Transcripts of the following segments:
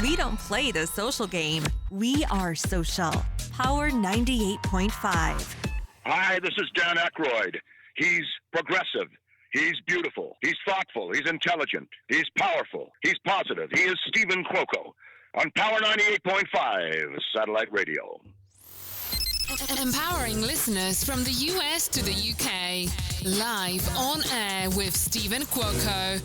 We don't play the social game. We are social. Power 98.5. Hi, this is Dan Aykroyd. He's progressive. He's beautiful. He's thoughtful. He's intelligent. He's powerful. He's positive. He is Stephen Cuoco on Power 98.5 Satellite Radio. Empowering listeners from the US to the UK. Live on air with Stephen Cuoco.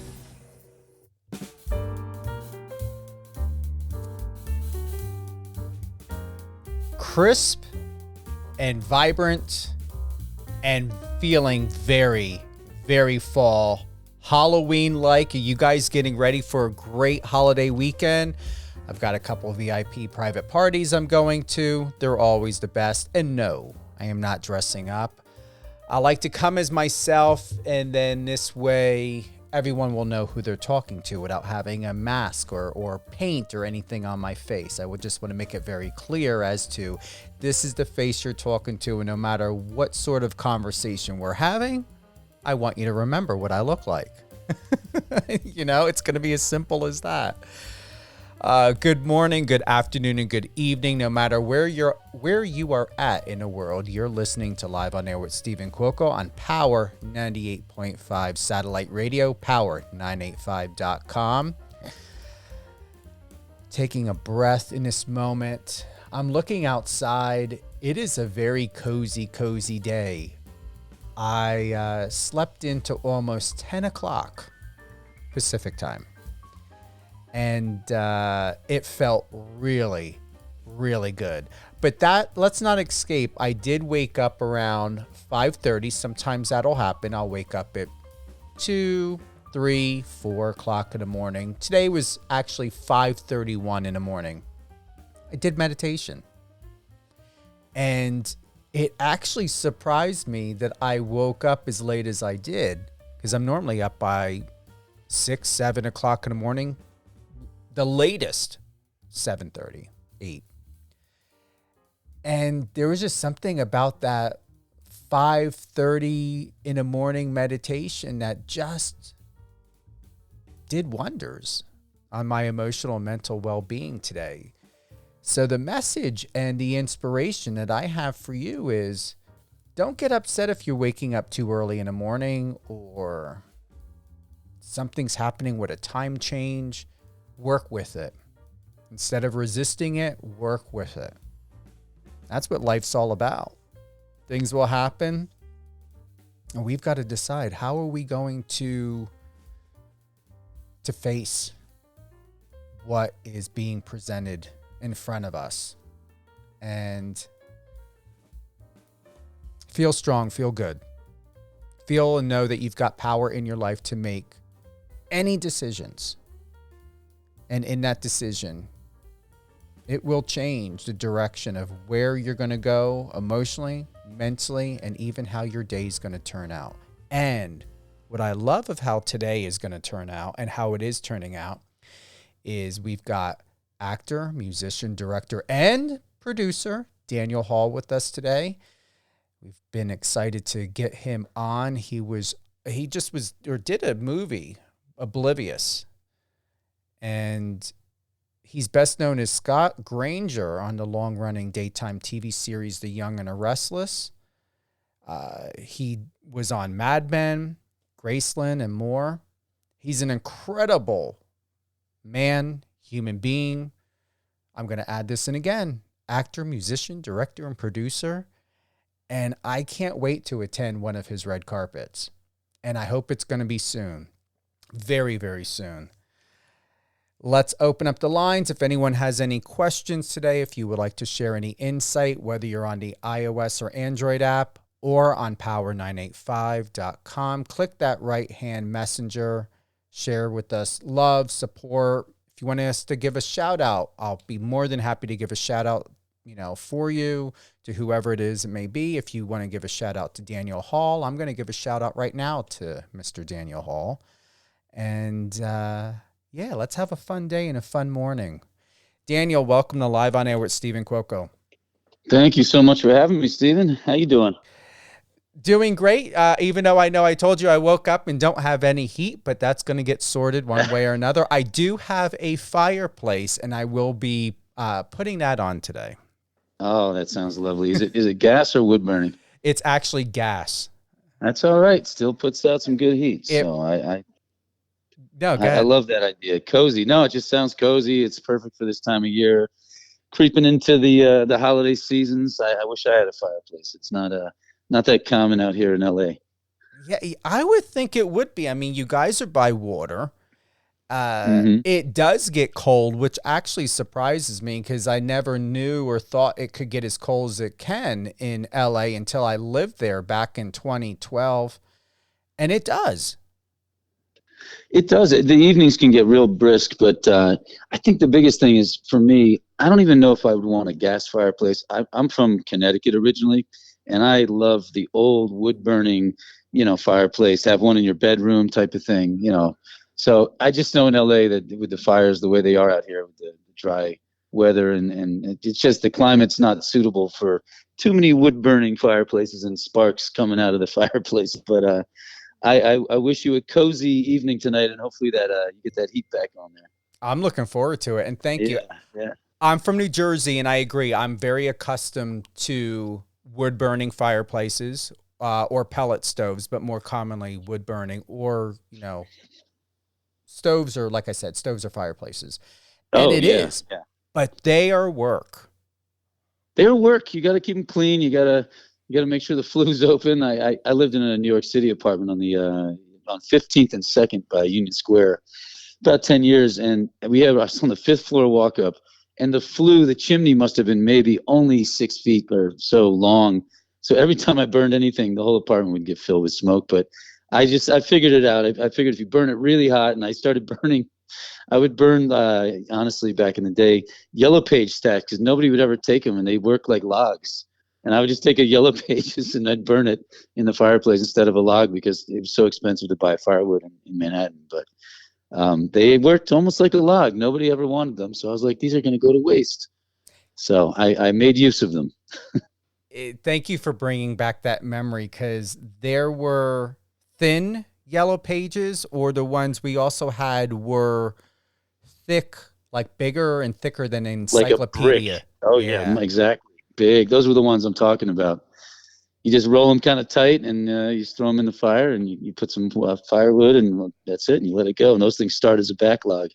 Crisp and vibrant and feeling very, very fall. Halloween-like. Are you guys getting ready for a great holiday weekend? I've got a couple of VIP private parties I'm going to. They're always the best. And no, I am not dressing up. I like to come as myself, and then this way everyone will know who they're talking to without having a mask or paint or anything on my face. I would just want to make it very clear as to this is the face you're talking to, and no matter what sort of conversation we're having, I want you to remember what I look like. You know, it's going to be as simple as that. Good morning, good afternoon, and good evening. No matter where you are at in the world, you're listening to Live on Air with Stephen Cuoco on Power 98.5 Satellite Radio, power985.com. Taking a breath in this moment. I'm looking outside. It is a very cozy day. I slept into almost 10 o'clock Pacific time. And it felt really, really good. But let's not escape. I did wake up around 5:30. Sometimes that'll happen. I'll wake up at 2, 3, 4 o'clock in the morning. Today was actually 5:31 in the morning. I did meditation. And it actually surprised me that I woke up as late as I did, because I'm normally up by 6, 7 o'clock in the morning. The latest, 7:30, 8. And there was just something about that 5:30 in the morning meditation that just did wonders on my emotional and mental well-being today. So the message and the inspiration that I have for you is, don't get upset if you're waking up too early in the morning or something's happening with a time change. Work with it. Instead of resisting it, work with it. That's what life's all about. Things will happen, and we've got to decide, how are we going to face what is being presented in front of us. And feel strong, feel good. Feel and know that you've got power in your life to make any decisions. And in that decision, it will change the direction of where you're going to go emotionally, mentally, and even how your day is going to turn out. And what I love of how today is going to turn out and how it is turning out is we've got actor, musician, director, and producer Daniel Hall with us today. We've been excited to get him on. He did a movie, Oblivious. And he's best known as Scott Grainger on the long-running daytime TV series The Young and the Restless. He was on Mad Men, Graceland, and more. He's an incredible man, human being. I'm going to add this in again. Actor, musician, director, and producer. And I can't wait to attend one of his red carpets. And I hope it's going to be soon. Very, very soon. Let's open up the lines. If anyone has any questions today, if you would like to share any insight, whether you're on the iOS or Android app or on power985.com, click that right-hand messenger, share with us love, support. If you want us to give a shout out, I'll be more than happy to give a shout out, for you to whoever it is it may be. If you want to give a shout out to Daniel Hall, I'm going to give a shout out right now to Mr. Daniel Hall. And, let's have a fun day and a fun morning. Daniel, welcome to Live on Air with Stephen Cuoco. Thank you so much for having me, Stephen. How you doing? Doing great, even though I know I told you I woke up and don't have any heat, but that's going to get sorted one way or another. I do have a fireplace, and I will be putting that on today. Oh, that sounds lovely. Is it gas or wood burning? It's actually gas. That's all right. Still puts out some good heat. So I love that idea. Cozy. No, it just sounds cozy. It's perfect for this time of year. Creeping into the holiday seasons. I wish I had a fireplace. It's not that common out here in LA. Yeah, I would think it would be. I mean, you guys are by water. It does get cold, which actually surprises me because I never knew or thought it could get as cold as it can in LA until I lived there back in 2012. And it does. It does. The evenings can get real brisk, but I think the biggest thing is for me, I don't even know if I would want a gas fireplace. I'm from Connecticut originally, and I love the old wood burning, fireplace, have one in your bedroom type of thing, So I just know in LA that with the fires the way they are out here with the dry weather and it's just the climate's not suitable for too many wood burning fireplaces and sparks coming out of the fireplace. But I wish you a cozy evening tonight, and hopefully that you get that heat back on there. I'm looking forward to it, and thank you. Yeah. I'm from New Jersey, and I agree. I'm very accustomed to wood burning fireplaces or pellet stoves, but more commonly wood burning or stoves are, like I said, stoves are fireplaces. And it is. Yeah. But they are work. They're work. You got to keep them clean. You got to make sure the flue's open. I lived in a New York City apartment on 15th and 2nd by Union Square about 10 years. And I was on the 5th floor walk up, and the chimney must have been maybe only 6 feet or so long. So every time I burned anything, the whole apartment would get filled with smoke. But I figured it out. I figured if you burn it really hot, and I started burning, I would burn, honestly, back in the day, yellow page stacks because nobody would ever take them, and they work like logs. And I would just take a yellow pages and I'd burn it in the fireplace instead of a log because it was so expensive to buy firewood in Manhattan. But they worked almost like a log. Nobody ever wanted them. So I was like, these are going to go to waste. So I made use of them. Thank you for bringing back that memory, because there were thin yellow pages, or the ones we also had were thick, like bigger and thicker than an encyclopedia. Like a brick. Oh, yeah, exactly. Big. Those were the ones I'm talking about. You just roll them kind of tight, and you just throw them in the fire, and you put some firewood, and that's it, and you let it go. And those things start as a backlog.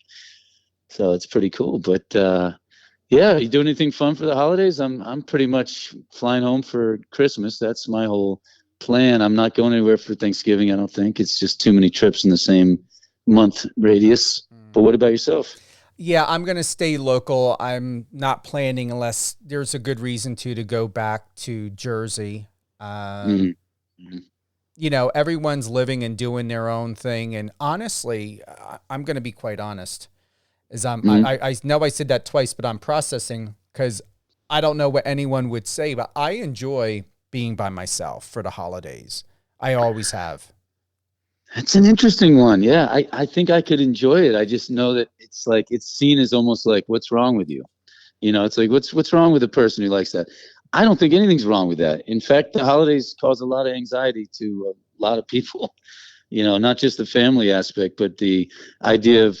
So it's pretty cool. But yeah, you do anything fun for the holidays? I'm pretty much flying home for Christmas. That's my whole plan. I'm not going anywhere for Thanksgiving, I don't think. It's just too many trips in the same month radius. But what about yourself? Yeah, I'm going to stay local. I'm not planning unless there's a good reason to go back to Jersey. Everyone's living and doing their own thing. And honestly, I'm going to be quite honest. I know I said that twice, but I'm processing because I don't know what anyone would say, but I enjoy being by myself for the holidays. I always have. That's an interesting one. Yeah, I think I could enjoy it. I just know that it's like it's seen as almost like, what's wrong with you? It's like, what's wrong with a person who likes that? I don't think anything's wrong with that. In fact, the holidays cause a lot of anxiety to a lot of people. Not just the family aspect, but the idea of,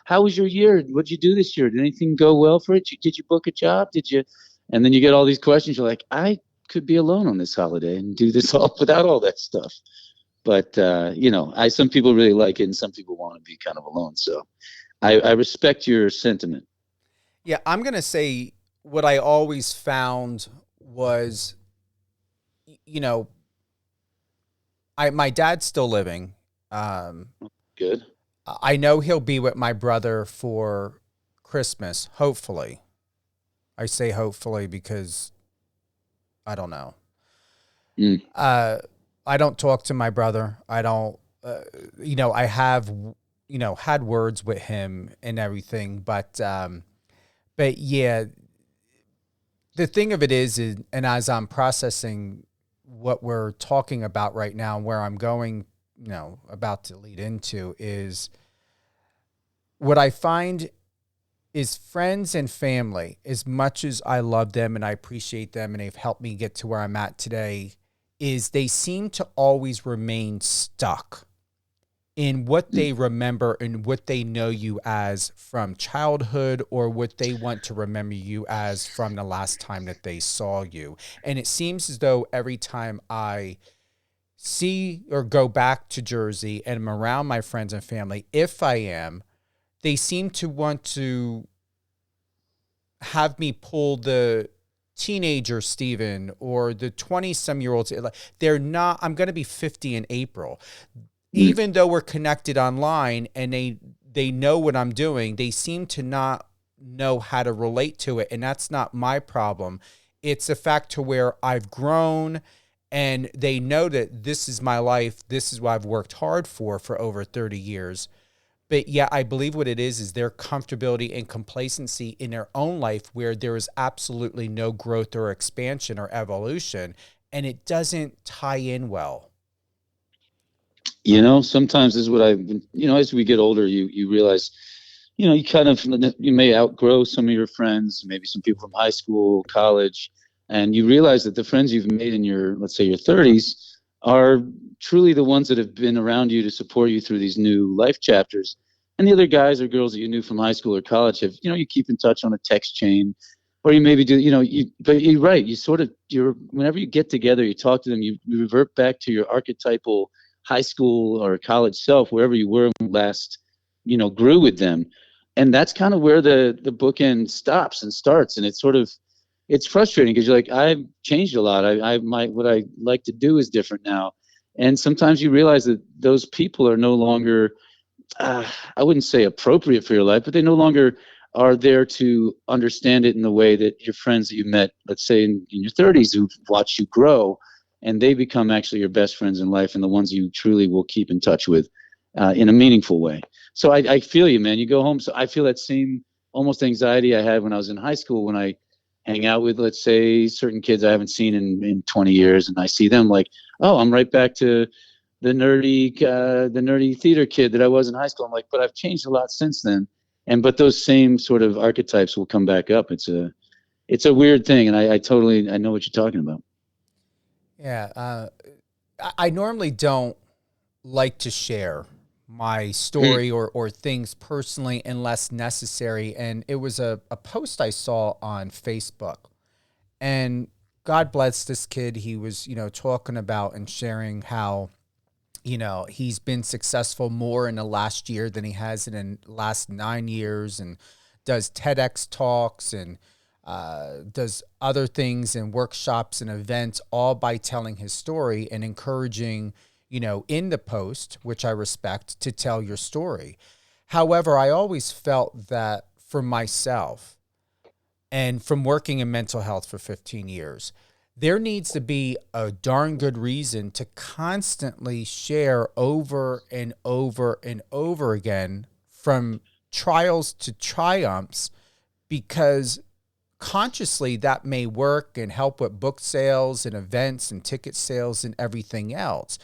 how was your year? What'd you do this year? Did anything go well for it? Did you book a job? Did you? And then you get all these questions. You're like, I could be alone on this holiday and do this all without all that stuff. But, some people really like it, and some people want to be kind of alone. So I respect your sentiment. Yeah, I'm going to say what I always found was, my dad's still living. Good. I know he'll be with my brother for Christmas, hopefully. I say hopefully because I don't know. I don't talk to my brother. I don't, I have, had words with him and everything, but yeah, the thing of it is, and as I'm processing what we're talking about right now, and where I'm going, about to lead into, is what I find is friends and family, as much as I love them and I appreciate them and they've helped me get to where I'm at today, is they seem to always remain stuck in what they remember and what they know you as from childhood, or what they want to remember you as from the last time that they saw you. And it seems as though every time I see or go back to Jersey and I'm around my friends and family, if I am, they seem to want to have me pull the teenager Steven or the 20-some-year-olds. They're not, I'm going to be 50 in April. Even though we're connected online and they know what I'm doing, they seem to not know how to relate to it. And that's not my problem. It's a fact to where I've grown and they know that this is my life. This is what I've worked hard for over 30 years. But yeah, I believe what it is their comfortability and complacency in their own life where there is absolutely no growth or expansion or evolution. And it doesn't tie in well. You know, sometimes this is what I've been, you know, as we get older, you realize, you know, you may outgrow some of your friends, maybe some people from high school, college, and you realize that the friends you've made in your, let's say your 30s are truly the ones that have been around you to support you through these new life chapters. And the other guys or girls that you knew from high school or college have, you know, you keep in touch on a text chain, or you maybe do, you know, but you're right. Whenever you get together, you talk to them, you revert back to your archetypal high school or college self, wherever you were when you last, you know, grew with them. And that's kind of where the bookend stops and starts. And it's frustrating because you're like, I've changed a lot. What I like to do is different now. And sometimes you realize that those people are no longer, I wouldn't say appropriate for your life, but they no longer are there to understand it in the way that your friends that you met, let's say in your 30s, who've watched you grow, and they become actually your best friends in life and the ones you truly will keep in touch with in a meaningful way. So I feel you, man. You go home. So I feel that same almost anxiety I had when I was in high school, when I hang out with, let's say, certain kids I haven't seen in 20 years. And I see them like, oh, I'm right back to the nerdy theater kid that I was in high school. I'm like, but I've changed a lot since then. But those same sort of archetypes will come back up. It's a weird thing. And I know what you're talking about. Yeah, I normally don't like to share my story or things personally unless necessary. And it was a post I saw on Facebook. And God bless this kid. He was, you know, talking about and sharing how, you know, he's been successful more in the last year than he has in the last 9 years, and does TEDx talks and does other things and workshops and events, all by telling his story and encouraging, you know, in the post, which I respect, to tell your story. However, I always felt that for myself and from working in mental health for 15 years, there needs to be a darn good reason to constantly share over and over and over again from trials to triumphs, because consciously that may work and help with book sales and events and ticket sales and everything else.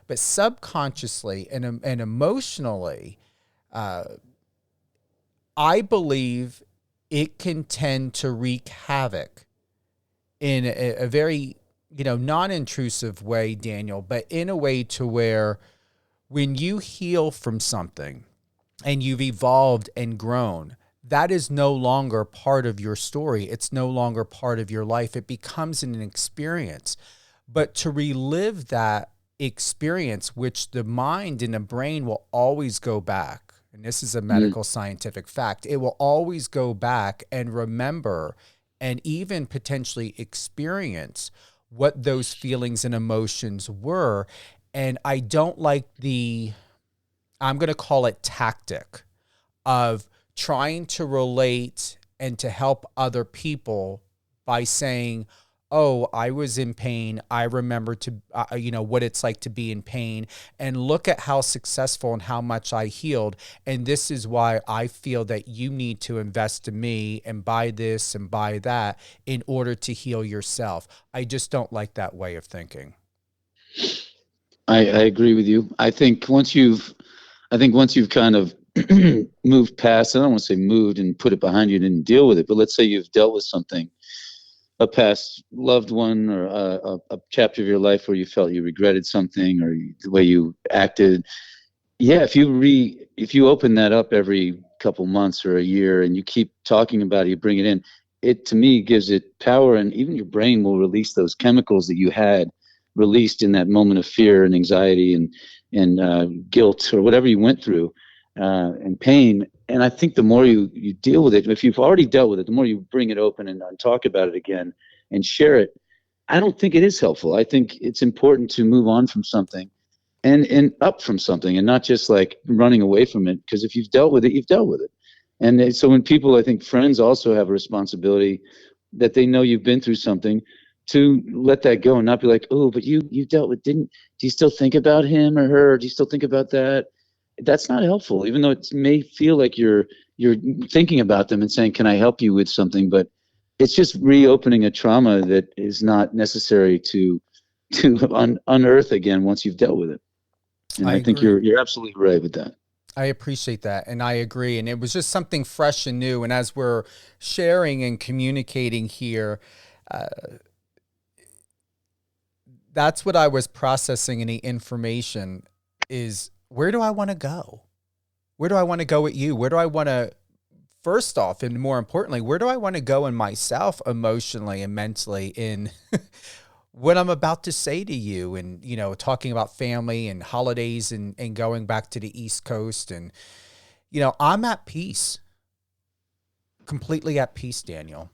But subconsciously and emotionally, I believe it can tend to wreak havoc in a very, you know, non-intrusive way, Daniel, but in a way to where when you heal from something and you've evolved and grown, that is no longer part of your story. It's no longer part of your life. It becomes an experience. But to relive that experience, which the mind and the brain will always go back, and this is a medical scientific fact, it will always go back and remember and even potentially experience what those feelings and emotions were. And I don't like I'm going to call it tactic of trying to relate and to help other people by saying, oh, I was in pain. I remember what it's like to be in pain, and look at how successful and how much I healed. And this is why I feel that you need to invest in me and buy this and buy that in order to heal yourself. I just don't like that way of thinking. I agree with you. I think once you've kind of moved past, I don't want to say moved and put it behind you, didn't deal with it, but let's say you've dealt with something a past loved one or a chapter of your life where you felt you regretted something or the way you acted. Yeah, if you open that up every couple months or a year and you keep talking about it, you bring it in, it to me gives it power, and even your brain will release those chemicals that you had released in that moment of fear and anxiety and guilt or whatever you went through and pain. And I think the more you deal with it, if you've already dealt with it, the more you bring it open and talk about it again and share it. I don't think it is helpful. I think it's important to move on from something and up from something and not just like running away from it. Because if you've dealt with it, you've dealt with it. And so when people, I think friends also have a responsibility that they know you've been through something to let that go and not be like, oh, but you dealt with, do you still think about him or her? Or do you still think about that? That's not helpful, even though it may feel like you're thinking about them and saying, can I help you with something? But it's just reopening a trauma that is not necessary to unearth again once you've dealt with it. And I think you're absolutely right with that. I appreciate that, and I agree. And it was just something fresh and new. And as we're sharing and communicating here, that's what I was processing in the information is, where do I want to go? Where do I want to go with you? Where do I want to, first off, and more importantly, where do I want to go in myself emotionally and mentally in what I'm about to say to you, and, you know, talking about family and holidays and going back to the East Coast. And, you know, I'm at peace, completely at peace, Daniel.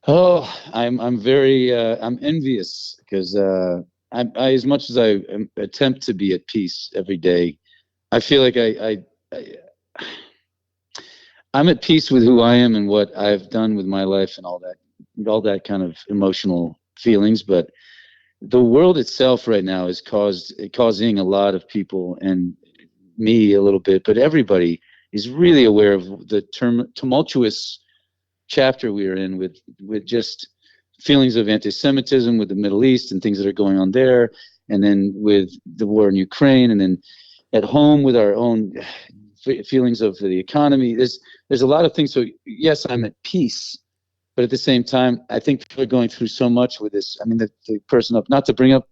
Oh, I'm very, I'm envious because, I as much as I attempt to be at peace every day, I feel like I'm at peace with who I am and what I've done with my life and all that kind of emotional feelings. But the world itself right now is causing a lot of people, and me a little bit, but everybody is really aware of the tumultuous chapter we are in with just feelings of anti-Semitism with the Middle East and things that are going on there, and then with the war in Ukraine, and then at home with our own feelings of the economy. There's a lot of things. So yes, I'm at peace, but at the same time, I think people are going through so much with this. I mean, the person up, not to bring up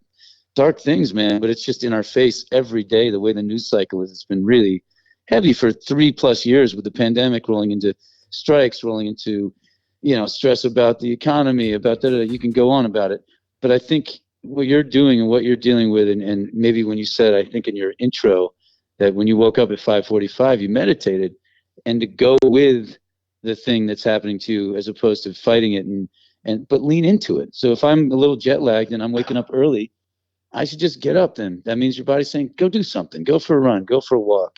dark things, man, but it's just in our face every day, the way the news cycle is. It's been really heavy for 3+ years with the pandemic rolling into strikes, rolling into, you know, stress about the economy, about that. You can go on about it. But I think what you're doing and what you're dealing with, and maybe when you said, I think in your intro, that when you woke up at 5:45, you meditated, and to go with the thing that's happening to you as opposed to fighting it, but lean into it. So if I'm a little jet lagged and I'm waking up early, I should just get up then. That means your body's saying, go do something, go for a run, go for a walk.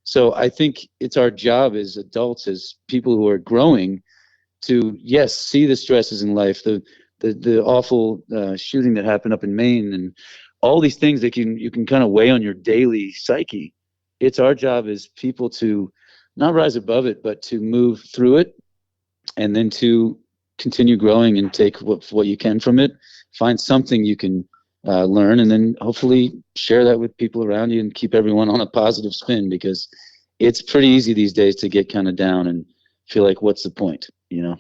So I think it's our job as adults, as people who are growing, to, yes, see the stresses in life, the awful shooting that happened up in Maine, and all these things that you can kind of weigh on your daily psyche. It's our job as people to not rise above it, but to move through it, and then to continue growing and take what you can from it, find something you can learn, and then hopefully share that with people around you and keep everyone on a positive spin, because it's pretty easy these days to get kind of down and feel like, what's the point, you know?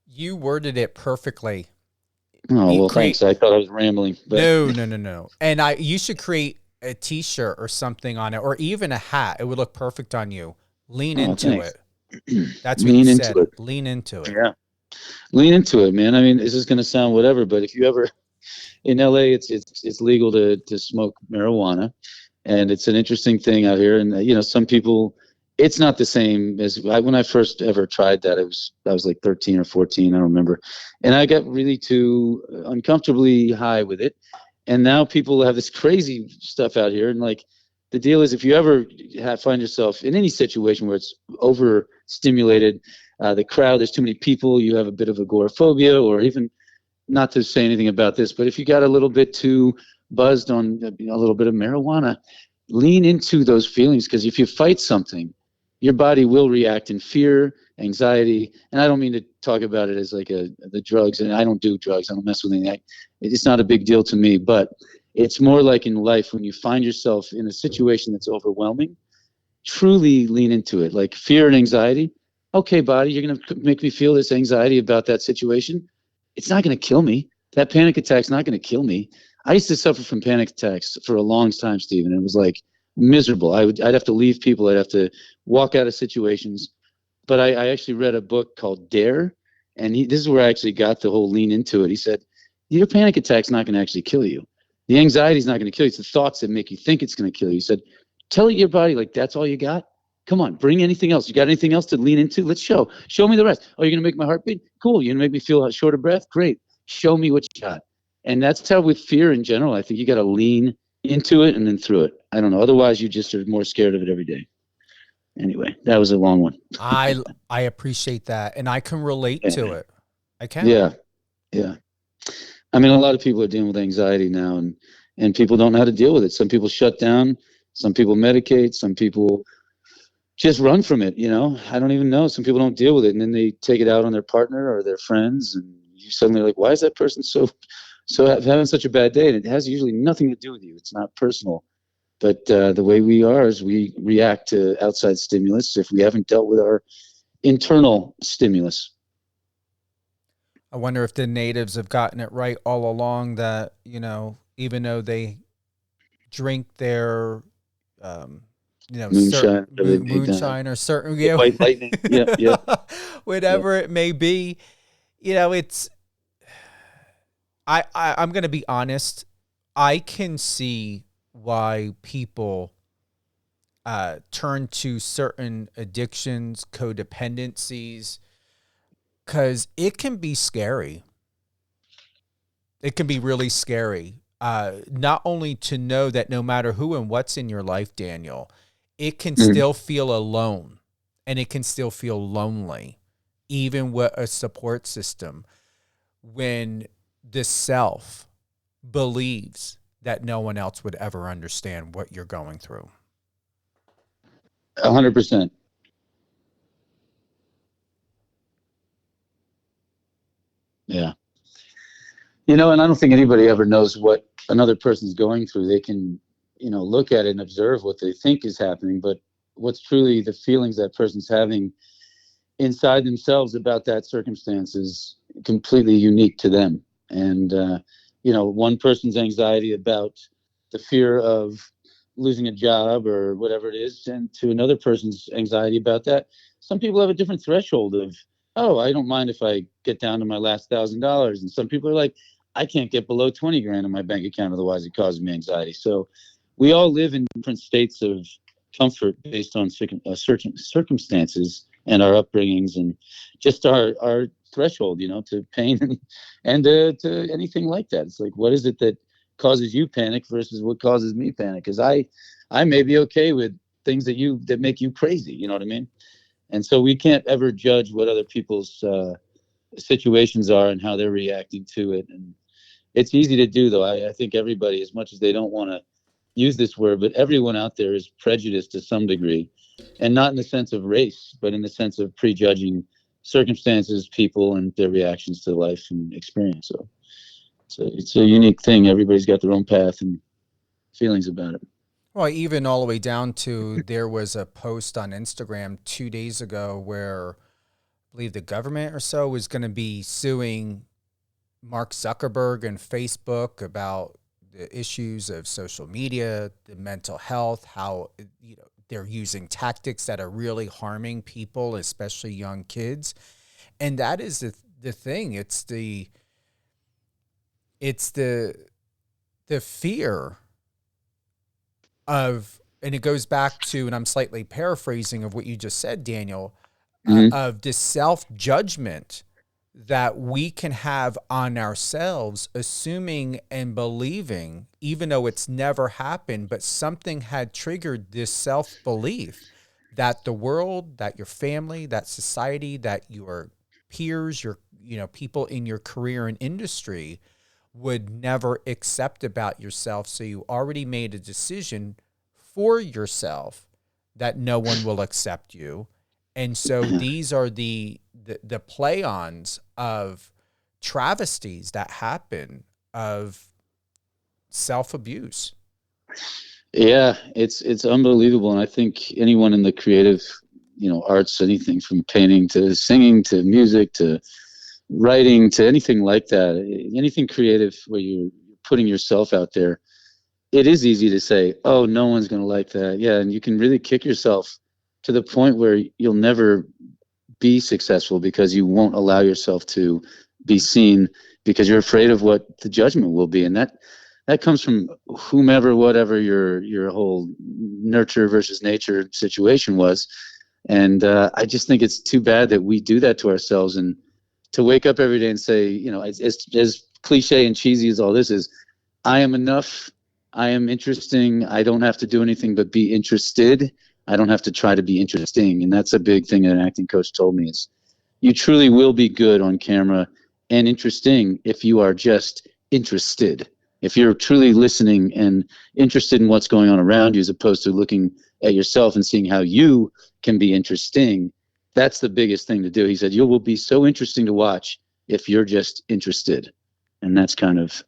You worded it perfectly. Oh, well, thanks. I thought I was rambling. But. No. And you should create a t-shirt or something on it, or even a hat. It would look perfect on you. Lean into it. That's what you said. Lean into it. Yeah. Lean into it, man. I mean, this is going to sound whatever, but if you ever, in LA, it's legal to smoke marijuana, and it's an interesting thing out here. And, you know, some people, it's not the same as when I first ever tried that. I was like 13 or 14, I don't remember. And I got really too uncomfortably high with it. And now people have this crazy stuff out here. And like, the deal is, if you ever find yourself in any situation where it's overstimulated, the crowd, there's too many people, you have a bit of agoraphobia, or even, not to say anything about this, but if you got a little bit too buzzed on a little bit of marijuana, lean into those feelings, because if you fight something, your body will react in fear, anxiety. And I don't mean to talk about it as like the drugs, and I don't do drugs, I don't mess with anything. It's not a big deal to me, but it's more like in life, when you find yourself in a situation that's overwhelming, truly lean into it. Like fear and anxiety, okay, body, you're going to make me feel this anxiety about that situation. It's not going to kill me. That panic attack's not going to kill me. I used to suffer from panic attacks for a long time, Stephen. It was like miserable. I'd have to leave people. I'd have to walk out of situations. But I actually read a book called Dare, and this is where I actually got the whole lean into it. He said, your panic attack's not going to actually kill you. The anxiety's not going to kill you. It's the thoughts that make you think it's going to kill you. He said, tell your body, like, that's all you got? Come on, bring anything else. You got anything else to lean into? Let's show me the rest. Oh, you're going to make my heart beat? Cool. You're going to make me feel short of breath? Great. Show me what you got. And that's how with fear in general, I think you got to lean into it and then through it. I don't know. Otherwise, you just are more scared of it every day. Anyway, that was a long one. I appreciate that. And I can relate to it. I can. Yeah. Yeah. I mean, a lot of people are dealing with anxiety now, and people don't know how to deal with it. Some people shut down. Some people medicate. Some people just run from it. I don't even know. Some people don't deal with it, and then they take it out on their partner or their friends, and you suddenly like, why is that person so having such a bad day? And it has usually nothing to do with you. It's not personal. But the way we are is we react to outside stimulus if we haven't dealt with our internal stimulus. I wonder if the natives have gotten it right all along that, even though they drink their, moonshine or certain, white lightning, yeah, whatever it may be, it's, I'm going to be honest. I can see why people turn to certain addictions, codependencies, because it can be scary. It can be really scary. Not only to know that no matter who and what's in your life, Daniel, it can still feel alone and it can still feel lonely, even with a support system, when the self believes that no one else would ever understand what you're going through. 100%. Yeah. And I don't think anybody ever knows what another person's going through. They can, look at it and observe what they think is happening, but what's truly the feelings that person's having inside themselves about that circumstance is completely unique to them. And, one person's anxiety about the fear of losing a job or whatever it is, and to another person's anxiety about that. Some people have a different threshold of, oh, I don't mind if I get down to my last $1,000. And some people are like, I can't get below 20 grand in my bank account. Otherwise it causes me anxiety. So we all live in different states of comfort based on certain circumstances and our upbringings and just our threshold, to pain and to anything like that. It's like, what is it that causes you panic versus what causes me panic? Because I may be okay with things that make you crazy. You know what I mean? And so we can't ever judge what other people's situations are and how they're reacting to it. And it's easy to do, though. I think everybody, as much as they don't want to use this word, but everyone out there is prejudiced to some degree, and not in the sense of race, but in the sense of prejudging circumstances, people, and their reactions to life and experience. So it's a unique thing. Everybody's got their own path and feelings about it. Well, even all the way down to there was a post on Instagram 2 days ago where I believe the government or so was going to be suing Mark Zuckerberg and Facebook about the issues of social media, the mental health, how they're using tactics that are really harming people, especially young kids. And that is the thing. It's the fear of, and it goes back to, and I'm slightly paraphrasing of what you just said, Daniel, of the self-judgment that we can have on ourselves, assuming and believing, even though it's never happened, but something had triggered this self-belief that the world, that your family, that society, that your peers, your people in your career and industry would never accept about yourself. So you already made a decision for yourself that no one will accept you. And so these are the play-ons of travesties that happen of self-abuse. Yeah, it's unbelievable. And I think anyone in the creative arts, anything from painting to singing to music to writing to anything like that, anything creative where you're putting yourself out there. It is easy to say, oh, no one's going to like that. Yeah. And you can really kick yourself to the point where you'll never be successful because you won't allow yourself to be seen because you're afraid of what the judgment will be. And that comes from whomever, whatever your whole nurture versus nature situation was. And I just think it's too bad that we do that to ourselves. And to wake up every day and say, as cliche and cheesy as all this is, I am enough. I am interesting. I don't have to do anything but be interested. I don't have to try to be interesting. And that's a big thing that an acting coach told me is you truly will be good on camera and interesting if you are just interested. If you're truly listening and interested in what's going on around you as opposed to looking at yourself and seeing how you can be interesting, that's the biggest thing to do. He said, you will be so interesting to watch if you're just interested. And that's kind of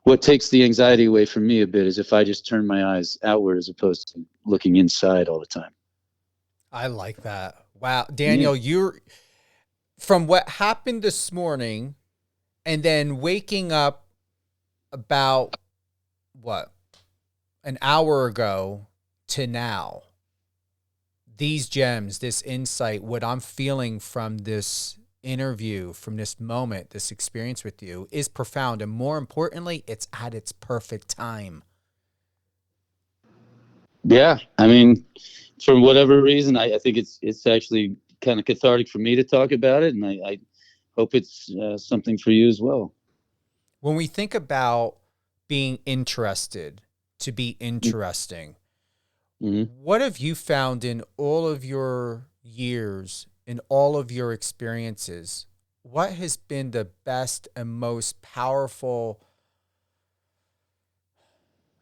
what takes the anxiety away from me a bit, is if I just turn my eyes outward as opposed to looking inside all the time. I like that. Wow. Daniel, you're from what happened this morning and then waking up about an hour ago to now, these gems, this insight, what I'm feeling from this interview, from this moment, this experience with you is profound. And more importantly, it's at its perfect time. Yeah. I mean, for whatever reason, I think it's actually kind of cathartic for me to talk about it. And I hope it's something for you as well. When we think about being interested, to be interesting, what have you found in all of your years, in all of your experiences? What has been the best and most powerful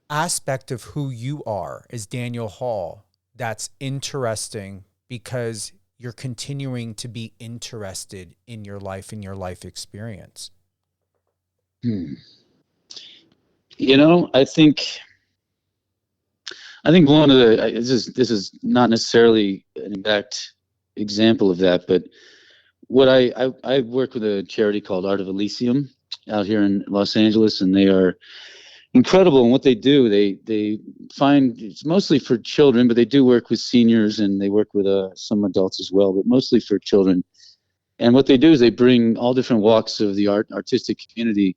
aspect of who you are as Daniel Hall that's interesting because you're continuing to be interested in your life and your life experience? I think one of the, this is not necessarily an exact example of that, but what I work with a charity called Art of Elysium out here in Los Angeles, and they are incredible in what they do. They find, it's mostly for children, but they do work with seniors and they work with some adults as well, but mostly for children. And what they do is they bring all different walks of the artistic community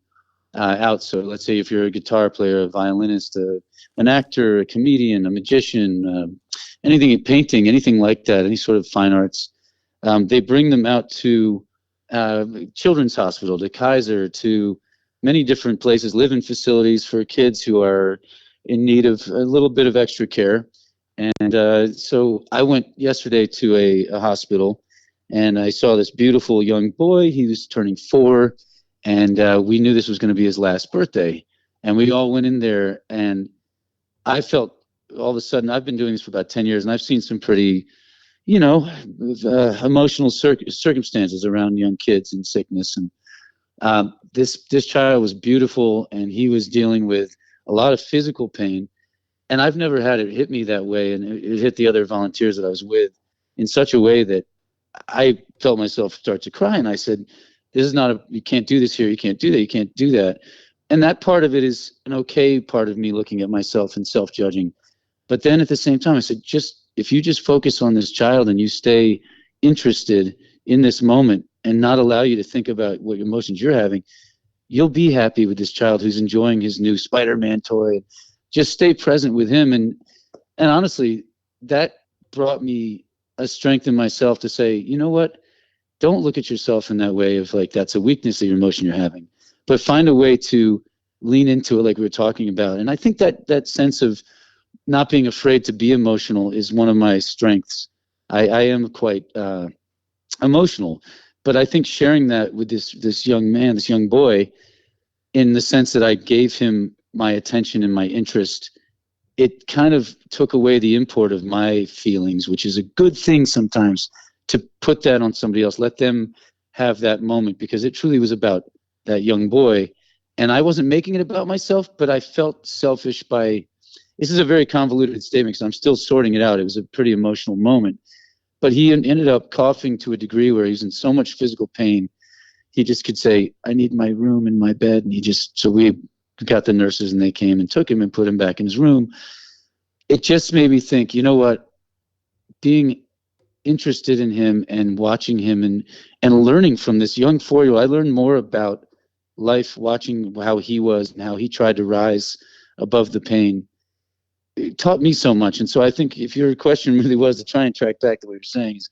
out. So let's say if you're a guitar player, a violinist, an actor, a comedian, a magician, anything, painting, anything like that, any sort of fine arts, they bring them out to Children's Hospital, to Kaiser, to many different places, live-in facilities for kids who are in need of a little bit of extra care. And so I went yesterday to a hospital, and I saw this beautiful young boy. He was turning 4, and we knew this was going to be his last birthday. And we all went in there, and I felt all of a sudden, I've been doing this for about 10 years, and I've seen some pretty, emotional circumstances around young kids and sickness. And this child was beautiful, and he was dealing with a lot of physical pain. And I've never had it hit me that way, and it hit the other volunteers that I was with in such a way that I felt myself start to cry. And I said, this is not you can't do this here. You can't do that. You can't do that. And that part of it is an okay part of me looking at myself and self-judging. But then at the same time, I said, if you just focus on this child and you stay interested in this moment and not allow you to think about what emotions you're having, you'll be happy with this child who's enjoying his new Spider-Man toy. Just stay present with him. And honestly, that brought me a strength in myself to say, you know what? Don't look at yourself in that way of like, that's a weakness of your emotion you're having, but find a way to lean into it like we were talking about. And I think that sense of not being afraid to be emotional is one of my strengths. I am quite emotional, but I think sharing that with this young man, this young boy, in the sense that I gave him my attention and my interest, it kind of took away the import of my feelings, which is a good thing sometimes, to put that on somebody else, let them have that moment, because it truly was about that young boy. And I wasn't making it about myself, but I felt selfish this is a very convoluted statement because I'm still sorting it out. It was a pretty emotional moment, but he ended up coughing to a degree where he's in so much physical pain. He just could say, I need my room and my bed. And so we got the nurses and they came and took him and put him back in his room. It just made me think, you know what, being interested in him and watching him and learning from this young 4-year-old, I learned more about life watching how he was and how he tried to rise above the pain. It taught me so much. And so I think if your question really was to try and track back to what you're saying is,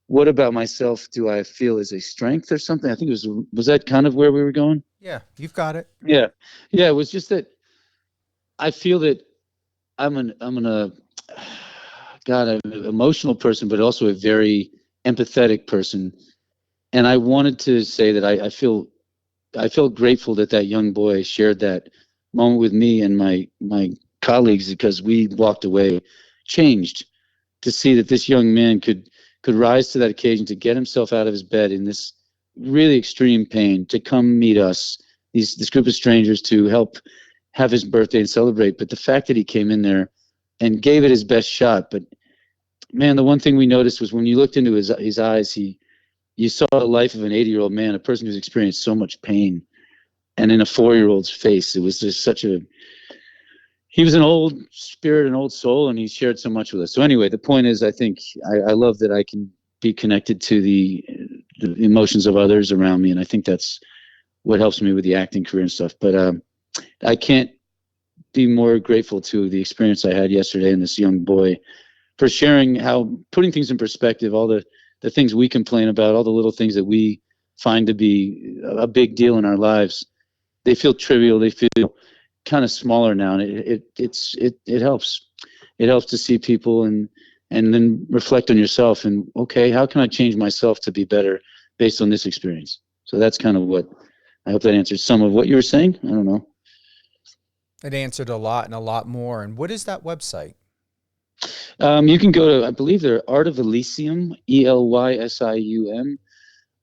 what about myself do I feel is a strength or something? I think was that kind of where we were going? Yeah, you've got it. Yeah. Yeah, it was just that I feel that I'm an emotional person, but also a very empathetic person. And I wanted to say that I felt grateful that young boy shared that moment with me and my colleagues, because we walked away changed to see that this young man could rise to that occasion, to get himself out of his bed in this really extreme pain, to come meet us, this group of strangers, to help have his birthday and celebrate. But the fact that he came in there and gave it his best shot. But man, the one thing we noticed was when you looked into his eyes, you saw the life of an 80-year-old man, a person who's experienced so much pain. And in a 4-year-old's face, it was just he was an old spirit, an old soul, and he shared so much with us. So anyway, the point is, I think I love that I can be connected to the emotions of others around me. And I think that's what helps me with the acting career and stuff. But I can't be more grateful to the experience I had yesterday and this young boy for sharing putting things in perspective, all the things we complain about, all the little things that we find to be a big deal in our lives. They feel trivial. They feel kind of smaller now. And it helps. It helps to see people and then reflect on yourself and, okay, how can I change myself to be better based on this experience? So that's kind of what, I hope that answers some of what you were saying. I don't know. It answered a lot and a lot more. And what is that website? You can go to, I believe they're Art of Elysium, ELYSIUM,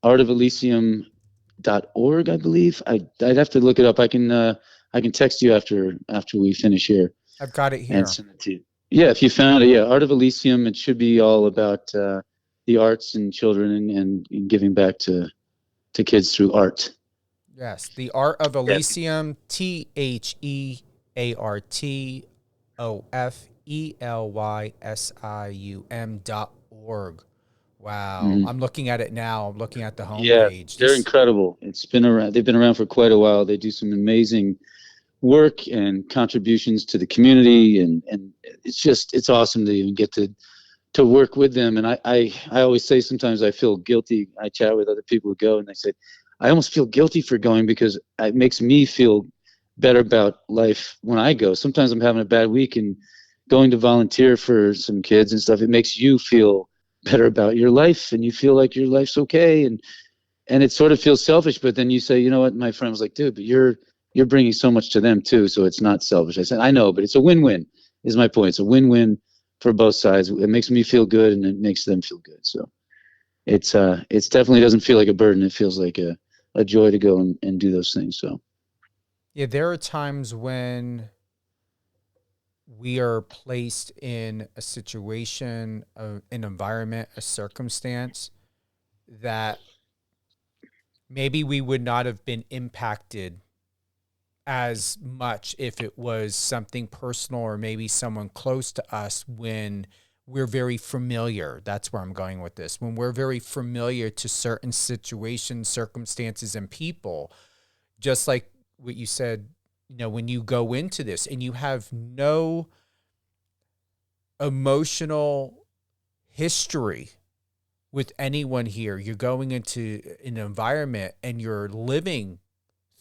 artofelysium.org, I believe. I'd have to look it up. I can text you after we finish here. I've got it here. And send it to you. Yeah, if you found it, yeah, Art of Elysium. It should be all about the arts and children and giving back to kids through art. Yes, the Art of Elysium, TheArtofElysium.org. Wow, I'm looking at it now. I'm looking at the homepage. Yeah, they're incredible. It's been around. They've been around for quite a while. They do some amazing work and contributions to the community, and it's awesome to even get to work with them. And I always say sometimes I feel guilty. I chat with other people who go, and they say I almost feel guilty for going because it makes me feel better about life when I go. Sometimes I'm having a bad week, and going to volunteer for some kids and stuff, it makes you feel better about your life, and you feel like your life's okay, and it sort of feels selfish. But then you say, you know what? My friend was like, dude, but you're bringing so much to them too, so it's not selfish. I said, I know, but it's a win-win. Is my point. It's a win-win for both sides. It makes me feel good, and it makes them feel good. So it's definitely doesn't feel like a burden. It feels like a joy to go and do those things. So yeah, there are times when we are placed in a situation, an environment, a circumstance that maybe we would not have been impacted as much if it was something personal or maybe someone close to us, when we're very familiar. That's where I'm going with this. When we're very familiar to certain situations, circumstances, and people, just like what you said, when you go into this and you have no emotional history with anyone here, you're going into an environment and you're living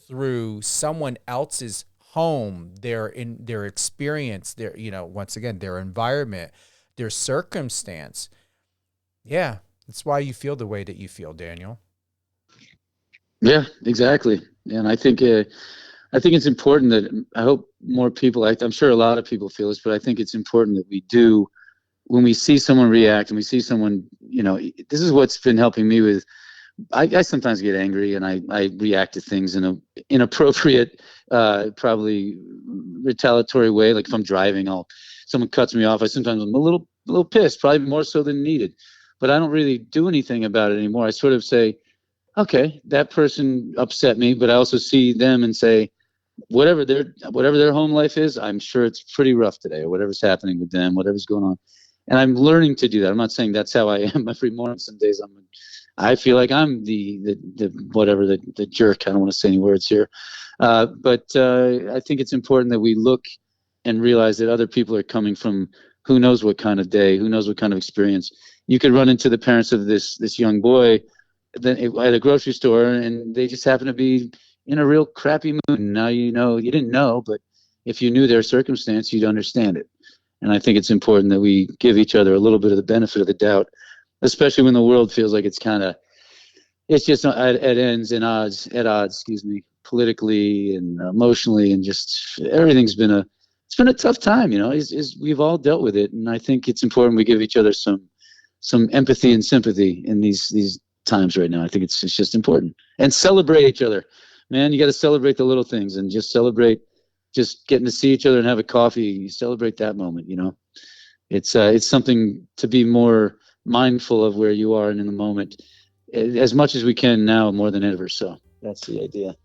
through someone else's home, their experience, their, once again, their environment, their circumstance. Yeah, that's why you feel the way that you feel, Daniel. Yeah, exactly. And I think it's important that, I hope more people, I'm sure a lot of people feel this, but I think it's important that we do, when we see someone react and we see someone, this is what's been helping me with, I sometimes get angry and I react to things in an inappropriate, probably retaliatory way. Like if I'm driving, someone cuts me off, I'm a little pissed, probably more so than needed. but I don't really do anything about it anymore. I sort of say, okay, that person upset me, but I also see them and say, whatever their home life is, I'm sure it's pretty rough today, or whatever's happening with them, whatever's going on. And I'm learning to do that. I'm not saying that's how I am every morning. Some days I feel like I'm the jerk. I don't want to say any words here. But I think it's important that we look and realize that other people are coming from who knows what kind of day, who knows what kind of experience. You could run into the parents of this young boy at a grocery store, and they just happen to be in a real crappy mood. Now you didn't know, but if you knew their circumstance, you'd understand it. And I think it's important that we give each other a little bit of the benefit of the doubt, especially when the world feels like it's just at odds, politically and emotionally, and just everything's been a tough time. We've all dealt with it, and I think it's important we give each other some empathy and sympathy in these times right now. I think it's just important, and celebrate each other. Man, you got to celebrate the little things, and just celebrate just getting to see each other and have a coffee. You celebrate that moment. It's something to be more mindful of where you are and in the moment, as much as we can now, more than ever. So that's the idea.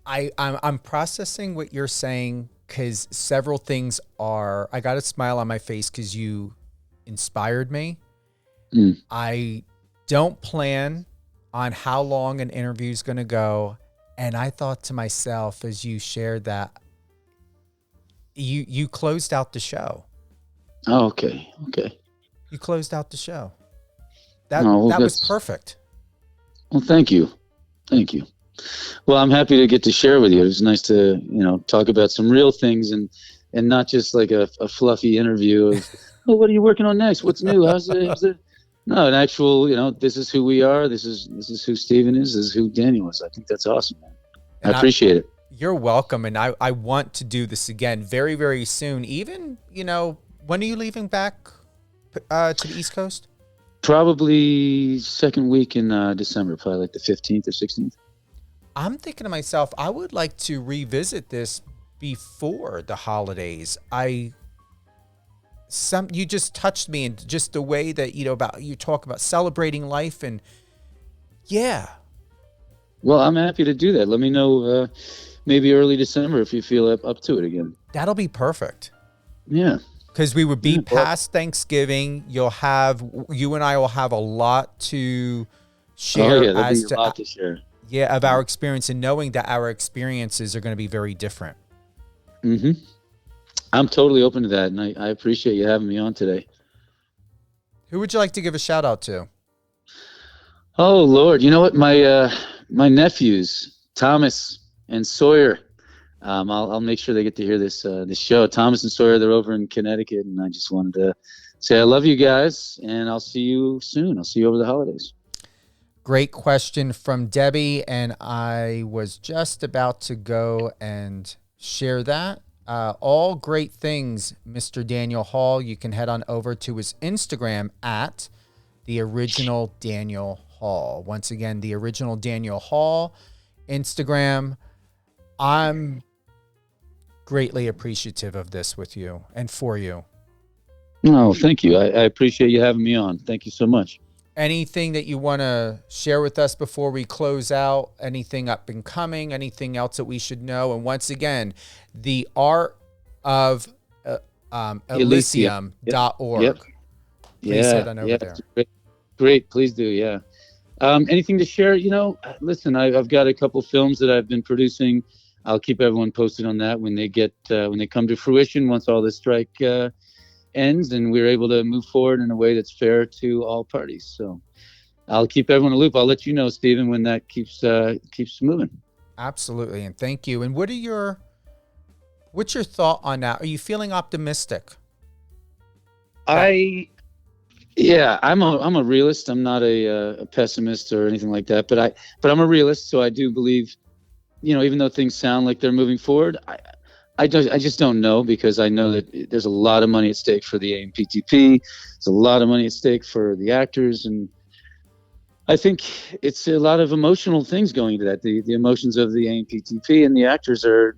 I'm processing what you're saying, because several things I got a smile on my face because you inspired me. I don't plan on how long an interview is going to go. And I thought to myself, as you shared that, you closed out the show. Oh, okay. You closed out the show. That was perfect. Well, thank you. Well, I'm happy to get to share with you. It was nice to, talk about some real things and not just like a fluffy interview of, oh, what are you working on next? What's new? How's it? No, an actual, this is who we are. This is who Steven is. This is who Daniel is. I think that's awesome, man. I appreciate it. You're welcome. And I want to do this again very, very soon. Even, when are you leaving back to the East Coast? Probably second week in December, probably like the 15th or 16th. I'm thinking to myself, I would like to revisit this before the holidays. You just touched me, and just the way that, you talk about celebrating life, and yeah. Well, I'm happy to do that. Let me know maybe early December if you feel up to it again. That'll be perfect. Yeah. Because we would be past Thanksgiving. You and I will have a lot to share. Oh, yeah, there'll be a lot to share. Yeah, of our experience, and knowing that our experiences are going to be very different. Mm-hmm. I'm totally open to that, and I appreciate you having me on today. Who would you like to give a shout out to? Oh, Lord. You know what? My nephews, Thomas and Sawyer, I'll make sure they get to hear this show. Thomas and Sawyer, they're over in Connecticut, and I just wanted to say I love you guys, and I'll see you soon. I'll see you over the holidays. Great question from Debbie, and I was just about to go and share that. All great things, Mr. Daniel Hall. You can head on over to his Instagram at The Original Daniel Hall. Once again, The Original Daniel Hall, Instagram. I'm greatly appreciative of this with you and for you. No, thank you. I appreciate you having me on. Thank you so much. Anything that you want to share with us before we close out? Anything up and coming? Anything else that we should know? And once again, the Art of Elysium.org. Yep. Please head on over there. Great. Please do. Yeah. Anything to share? Listen, I've got a couple films that I've been producing. I'll keep everyone posted on that when they come to fruition, once all this strike ends and we're able to move forward in a way that's fair to all parties. So I'll keep everyone in the loop. I'll let you know, Steven, when that keeps moving. Absolutely. And thank you. And what's your thought on that? Are you feeling optimistic? I'm a realist. I'm not a pessimist or anything like that, but I'm a realist. So I do believe, even though things sound like they're moving forward, I just don't know, because I know that there's a lot of money at stake for the AMPTP. There's a lot of money at stake for the actors. And I think it's a lot of emotional things going into that. The emotions of the AMPTP and the actors are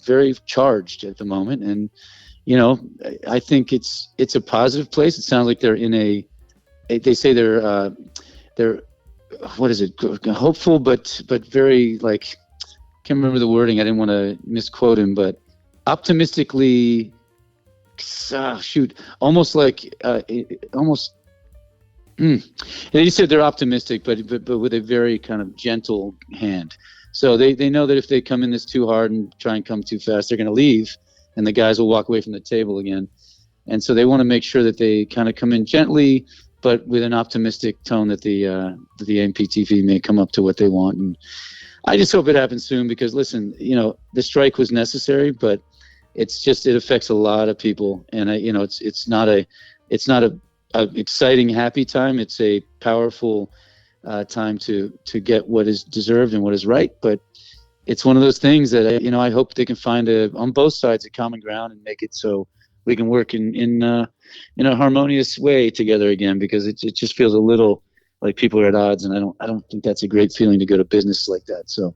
very charged at the moment. And, I think it's a positive place. It sounds like they're in they say they're what is it? Hopeful, but very like, can't remember the wording. I didn't want to misquote him, but optimistically, almost like almost. He said they're optimistic, but with a very kind of gentle hand. So they know that if they come in this too hard and try and come too fast, they're going to leave, and the guys will walk away from the table again. And so they want to make sure that they kind of come in gently, but with an optimistic tone that the AMPTV may come up to what they want. And I just hope it happens soon because, listen, the strike was necessary, but it affects a lot of people, and it's not a exciting, happy time. It's a powerful time to get what is deserved and what is right. But it's one of those things that I hope they can find on both sides a common ground and make it so we can work in a harmonious way together again, because it just feels a little like people are at odds, and I don't think that's a great feeling to go to business like that. So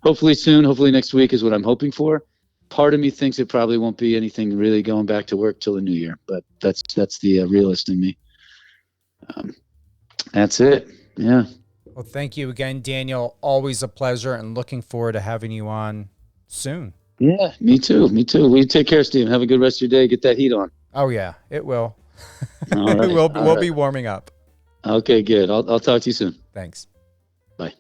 hopefully soon, hopefully next week is what I'm hoping for. Part of me thinks it probably won't be anything really going back to work till the new year, but that's the realist in me. That's it. Yeah. Well, thank you again, Daniel. Always a pleasure, and looking forward to having you on soon. Yeah, me too. Well, you take care, Steve. Have a good rest of your day. Get that heat on. Oh yeah, it will. All right. We'll be warming up. Okay, good. I'll talk to you soon. Thanks. Bye.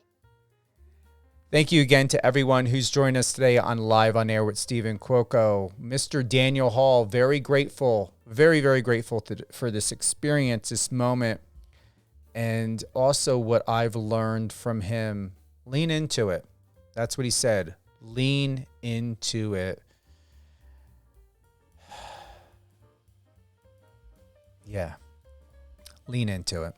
Thank you again to everyone who's joined us today on Live on Air with Stephen Cuoco. Mr. Daniel Hall, very grateful, very, very grateful for this experience, this moment, and also what I've learned from him. Lean into it. That's what he said. Lean into it. Yeah. Lean into it.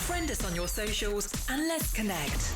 Friend us on your socials and let's connect.